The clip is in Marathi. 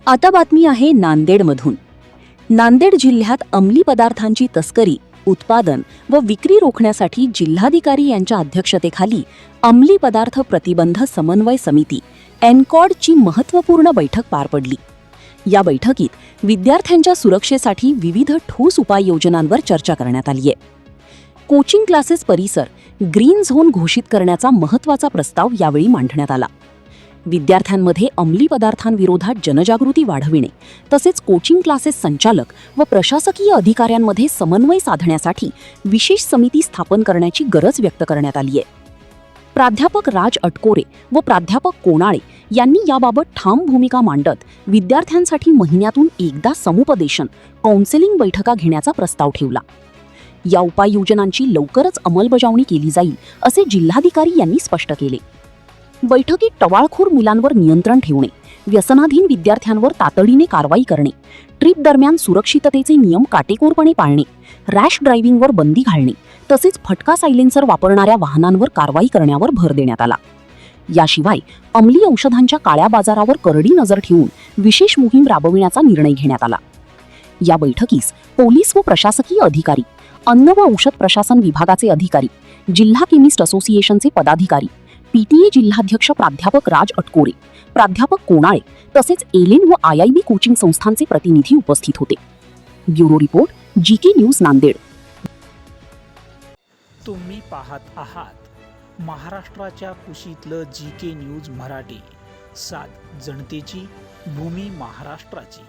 आता बातमी आहे नांदेडमधून। नांदेड जिल्ह्यात अंमली पदार्थांची तस्करी, उत्पादन व विक्री रोखण्यासाठी जिल्हाधिकारी यांच्या अध्यक्षतेखाली अंमली पदार्थ प्रतिबंध समन्वय समिती एनकॉडची महत्त्वपूर्ण बैठक पार पडली। या बैठकीत विद्यार्थ्यांच्या सुरक्षेसाठी विविध ठोस उपाययोजनांवर चर्चा करण्यात आली आहे। कोचिंग क्लासेस परिसर ग्रीन झोन घोषित करण्याचा महत्त्वाचा प्रस्ताव यावेळी मांडण्यात आला। विद्यार्थ्यांमध्ये अंमली पदार्थांविरोधात जनजागृती वाढविणे तसेच कोचिंग क्लासेस संचालक व प्रशासकीय अधिकाऱ्यांमध्ये समन्वय साधण्यासाठी विशेष समिती स्थापन करण्याची गरज व्यक्त करण्यात आली आहे। प्राध्यापक राज अटकोरे व प्राध्यापक कोणाळे यांनी याबाबत ठाम भूमिका मांडत विद्यार्थ्यांसाठी महिन्यातून एकदा समुपदेशन काउन्सिलिंग बैठका घेण्याचा प्रस्ताव ठेवला। या उपाययोजनांची लवकरच अंमलबजावणी केली जाईल असे जिल्हाधिकारी यांनी स्पष्ट केले। बैठकीत टवाळखोर मुलांवर नियंत्रण ठेवणे, व्यसनाधीन विद्यार्थ्यांवर तातडीने कारवाई करणे, ट्रिप दरम्यान सुरक्षिततेचे नियम काटेकोरपणे पाळणे, रॅश ड्रायव्हिंगवर बंदी घालणे तसेच फटका सायलेन्सर वापरणाऱ्या वाहनांवर कारवाई करण्यावर भर देण्यात आला। याशिवाय अंमली औषधांच्या काळ्या बाजारावर करडी नजर ठेवून विशेष मोहीम राबविण्याचा निर्णय घेण्यात आला। या बैठकीस पोलीस व प्रशासकीय अधिकारी, अन्न व औषध प्रशासन विभागाचे अधिकारी, जिल्हा केमिस्ट असोसिएशनचे पदाधिकारी, पीटीए जिल्हाध्यक्ष प्राध्यापक राज अटकोरे, प्राध्यापक कोणाळे तसेच एलेन व IIB कोचिंग संस्थांचे प्रतिनिधी उपस्थित होते। Bureau report, GK news Nanded. तुम्ही पाहत आहात महाराष्ट्राच्या कुशीतलं GK न्यूज मराठी, सात जनतेची, भूमी महाराष्ट्राची।